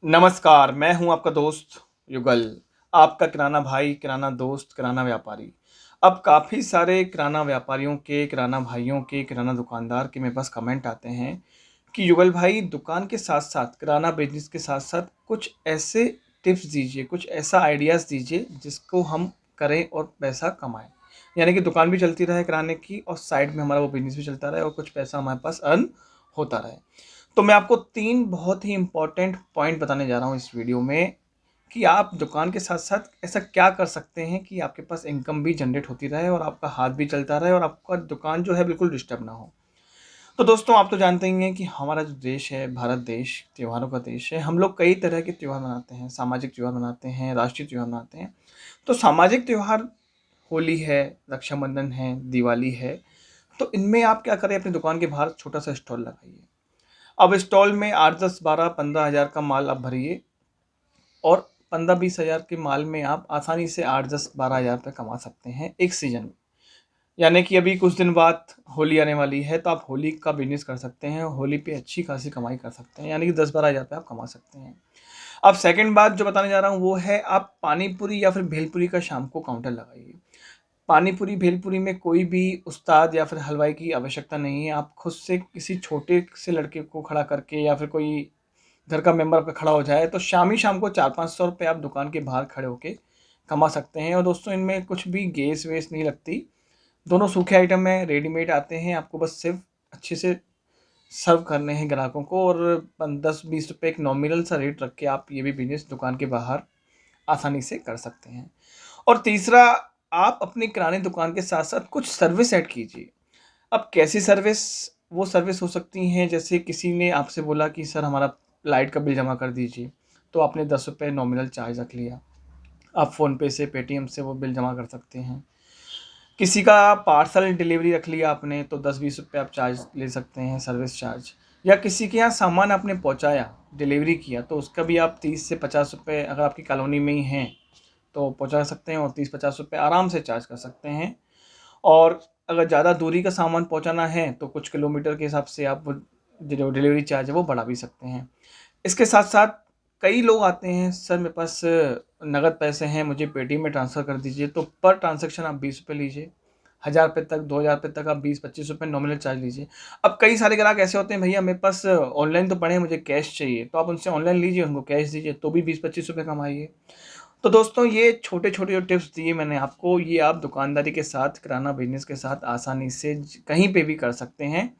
नमस्कार, मैं हूं आपका दोस्त युगल, आपका किराना भाई, किराना दोस्त, किराना व्यापारी। अब काफ़ी सारे किराना व्यापारियों के, किराना भाइयों के, किराना दुकानदार के मेरे पास कमेंट आते हैं कि युगल भाई दुकान के साथ-साथ, किराना बिज़नेस के साथ-साथ कुछ ऐसे टिप्स दीजिए, कुछ ऐसा आइडियाज़ दीजिए जिसको हम करें और पैसा कमाएँ। यानी कि दुकान भी चलती रहे किराने की और साइड में हमारा वो बिज़नेस भी चलता रहे और कुछ पैसा हमारे पास अर्न होता रहे। तो मैं आपको 3 बहुत ही इम्पोर्टेंट पॉइंट बताने जा रहा हूँ इस वीडियो में कि आप दुकान के साथ-साथ ऐसा क्या कर सकते हैं कि आपके पास इनकम भी जनरेट होती रहे और आपका हाथ भी चलता रहे और आपका दुकान जो है बिल्कुल डिस्टर्ब ना हो। तो दोस्तों आप तो जानते ही हैं कि हमारा जो देश है, भारत देश त्योहारों का देश है। हम लोग कई तरह के त्योहार मनाते हैं, सामाजिक त्योहार मनाते हैं, राष्ट्रीय त्योहार मनाते हैं। तो सामाजिक त्योहार होली है, रक्षाबंधन है, दिवाली है, तो इनमें आप क्या करें अपनी दुकान के बाहर छोटा-सा स्टॉल लगाइए। अब स्टॉल में 8, 10, 12, 15,000 का माल आप भरिए और 15-20 हज़ार के माल में आप आसानी से 8, 10, 12,000 रुपये कमा सकते हैं एक सीज़न में। यानी कि अभी कुछ दिन बाद होली आने वाली है, तो आप होली का बिज़नेस कर सकते हैं। होली पे अच्छी खासी कमाई कर सकते हैं, यानी कि 10-12 हज़ार रुपये आप कमा सकते हैं। अब सेकंड बात जो बताने जा रहा हूँ वो है आप पानी पूरी या फिर भेलपूरी का शाम को काउंटर लगाइए। पानी पूरी, भेलपूरी में कोई भी उस्ताद या फिर हलवाई की आवश्यकता नहीं है। आप खुद से किसी छोटे से लड़के को खड़ा करके या फिर कोई घर का मेंबर आपका खड़ा हो जाए तो शाम ही शाम को 400-500 रुपये आप दुकान के बाहर खड़े होके कमा सकते हैं। और दोस्तों इनमें कुछ भी गैस वेस नहीं लगती। दोनों सूखे आइटम हैं, रेडीमेड आते हैं, आपको बस सिर्फ अच्छे से सर्व करने हैं ग्राहकों को और 10-20 रुपये एक नॉमिनल सा रेट रख के आप ये भी बिजनेस दुकान के बाहर आसानी से कर सकते हैं। और तीसरा, आप अपनी किराने दुकान के साथ साथ कुछ सर्विस ऐड कीजिए। अब कैसी सर्विस? वो सर्विस हो सकती हैं जैसे किसी ने आपसे बोला कि सर हमारा लाइट का बिल जमा कर दीजिए, तो आपने 10 रुपये नॉमिनल चार्ज रख लिया। आप फ़ोनपे से, पेटीएम से वो बिल जमा कर सकते हैं। किसी का पार्सल डिलीवरी रख लिया आपने तो 10-20 रुपये आप चार्ज ले सकते हैं, सर्विस चार्ज। या किसी के यहाँ सामान आपने पहुँचाया, डिलीवरी किया, तो उसका भी आप 30 से 50 रुपये अगर आपकी कॉलोनी में ही हैं तो पहुँचा सकते हैं और 30-50 रुपये आराम से चार्ज कर सकते हैं। और अगर ज़्यादा दूरी का सामान पहुँचाना है तो कुछ किलोमीटर के हिसाब से आप वो जो डिलीवरी चार्ज है वो बढ़ा भी सकते हैं। इसके साथ-साथ कई लोग आते हैं, सर मेरे पास नकद पैसे हैं, मुझे पेटीएम में ट्रांसफ़र कर दीजिए, तो पर ट्रांज़ैक्शन आप 20 रुपये लीजिए। 1000 रुपये तक, 2000 रुपये तक आप 20-25 रुपये नॉमिनल चार्ज लीजिए। अब कई सारे ग्राहक ऐसे होते हैं, भैया मेरे पास ऑनलाइन तो पड़े हैं, मुझे कैश चाहिए, तो आप उनसे ऑनलाइन लीजिए, उनको कैश दीजिए, तो भी 20-25 रुपये कमाइए। तो दोस्तों ये छोटे-छोटे जो टिप्स दिए मैंने आपको, ये आप दुकानदारी के साथ, किराना बिज़नेस के साथ आसानी से कहीं पे भी कर सकते हैं।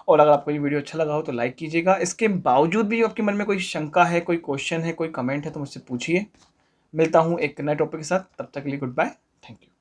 और अगर आपको ये वीडियो अच्छा लगा हो तो लाइक कीजिएगा। इसके बावजूद भी आपके मन में कोई शंका है, कोई क्वेश्चन है, कोई कमेंट है तो मुझसे पूछिए। मिलता हूँ एक नए टॉपिक के साथ, तब तक के लिए गुड बाय। Thank you.